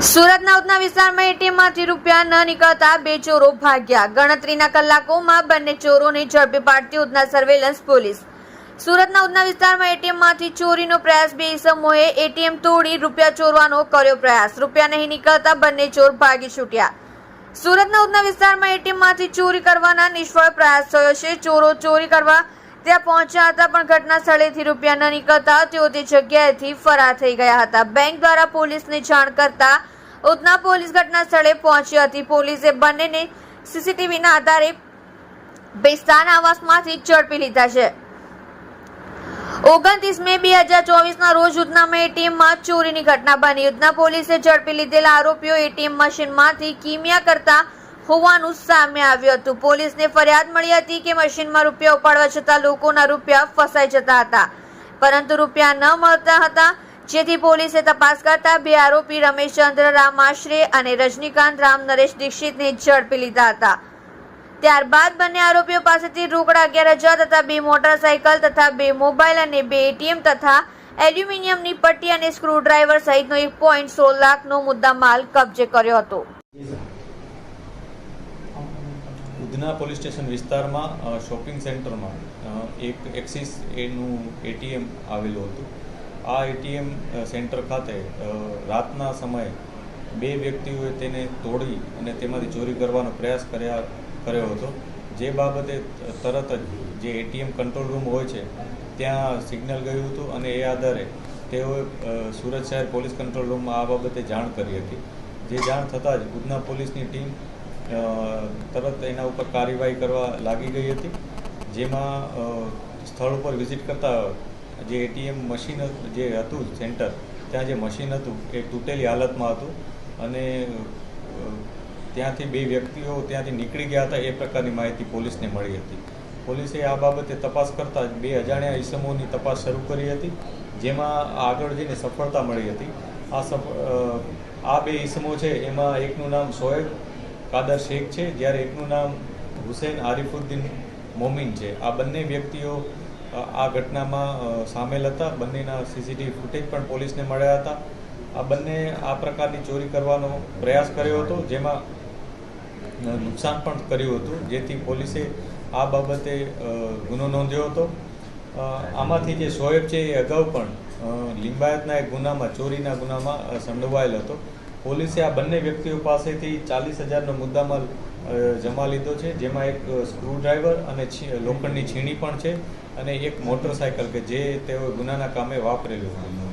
સુરતના ઉધના વિસ્તારમાં એટીએમમાંથી રૂપિયા ન નીકળતા બે ચોરો ભાગ્યા. ગણતરીના કલાકોમાં બંને ચોરોને ઝડપી પાડતી ઉધના સર્વેલન્સ પોલીસ. સુરતના ઉધના વિસ્તારમાં એટીએમમાંથી ચોરીનો પ્રયાસ. બે ઈસમોએ એટીએમ તોડી રૂપિયા ચોરવાનો કર્યો પ્રયાસ. રૂપિયા નહીં નીકળતા બંને ચોર ભાગી છૂટ્યા. સુરતના ઉધના વિસ્તારમાં એટીએમમાંથી ચોરી કરવાના નિષ્ફળ પ્રયાસ થયો છે. ચોરો ચોરી કરવા ત્યાં પહોંચ્યા હતા, પણ ઘટના સ્થળેથી રૂપિયા ન નીકળતા તેઓ તે જગ્યાએથી ફરાર થઈ ગયા હતા. બેંક દ્વારા પોલીસને જાણ કરતા ઉધના પોલીસ ઘટના સ્થળે પહોંચી હતી. પોલીસે બંનેને સીસીટીવીના આધારે બેસ્તાન આવાસમાંથી ઝડપી લીધા છે. 29 મે 2024ના રોજ ઉધનામાં એટીએમમાં ચોરીની ઘટના બની. ઉધના પોલીસે ઝડપી લીધેલા આરોપીઓ એટીએમ મશીનમાંથી કિમિયા કરતા હોવાનું સામે આવ્યું હતું. પોલીસને ફરિયાદ મળી હતી કે મશીનમાં રૂપિયા ઉપાડવા છતાં લોકોના રૂપિયા ફસાઈ જતા હતા, પરંતુ રૂપિયા ન મળતા હતા, જેથી પોલીસે તપાસ કરતા બે આરોપી રમેશચંદ્ર રામ આશરે અને રજનીકાંત રામ નરેશ દીક્ષિતને ઝડપી લીધા હતા. ત્યારબાદ બંને આરોપીઓ પાસેથી રોકડા 11,000 તથા બે મોટરસાયકલ તથા બે મોબાઈલ અને બે એટીએમ તથા એલ્યુમિનિયમની પટ્ટી અને સ્ક્રૂડ્રાઈવર સહિતનો 1.16 લાખનો મુદ્દામાલ કબજે કર્યો હતો. ઉધના પોલીસ સ્ટેશન વિસ્તારમાં શોપિંગ સેન્ટરમાં એક એક્સિસ એનું એટીએમ આવેલું હતું. આ એટીએમ સેન્ટર ખાતે રાતના સમયે બે વ્યક્તિઓએ તેને તોડી અને તેમાંથી ચોરી કરવાનો પ્રયાસ કર્યો હતો. જે બાબતે તરત જ જે એટીએમ કંટ્રોલ રૂમ હોય છે ત્યાં સિગ્નલ ગયું હતું અને એ આધારે તેઓએ સુરત શહેર પોલીસ કંટ્રોલ રૂમમાં આ બાબતે જાણ કરી હતી. જે જાણ થતાં જ ઉધના પોલીસની ટીમ તરત એના ઉપર કાર્યવાહી કરવા લાગી ગઈ હતી. જેમાં સ્થળ ઉપર વિઝિટ કરતા જે એટીએમ મશીન જે હતું સેન્ટર, ત્યાં જે મશીન હતું એ તૂટેલી હાલતમાં હતું અને ત્યાંથી બે વ્યક્તિઓ ત્યાંથી નીકળી ગયા હતા એ પ્રકારની માહિતી પોલીસને મળી હતી. પોલીસે આ બાબતે તપાસ કરતાં બે અજાણ્યા ઈસમોની તપાસ શરૂ કરી હતી, જેમાં આગળ જઈને સફળતા મળી હતી. આ બે ઈસમો છે એમાં એકનું નામ શોએબ કાદર શેખ છે, જ્યારે એકનું નામ હુસૈન આરિફુદ્દીન મોમીન છે. આ બંને વ્યક્તિઓ આ ઘટનામાં સામેલ હતા. બંનેના સીસીટીવી ફૂટેજ પણ પોલીસને મળ્યા હતા. આ બંને આ પ્રકારની ચોરી કરવાનો પ્રયાસ કર્યો હતો, જેમાં નુકસાન પણ કર્યું હતું, જેથી પોલીસે આ બાબતે ગુનો નોંધ્યો હતો. આમાંથી જે શોએબ છે એ અગાઉ પણ લિંબાયતના એક ગુનામાં, ચોરીના ગુનામાં સંડોવાયેલ હતો. પોલીસે આ બંને વ્યક્તિઓ પાસેથી 40,000નો મુદ્દામાલ જમા લીધો છે, જેમાં એક સ્ક્રૂડ્રાઈવર અને લોખંડની છીણી પણ છે અને એક મોટરસાયકલ કે જે તેઓ ગુનાના કામે વાપરેલું હતું.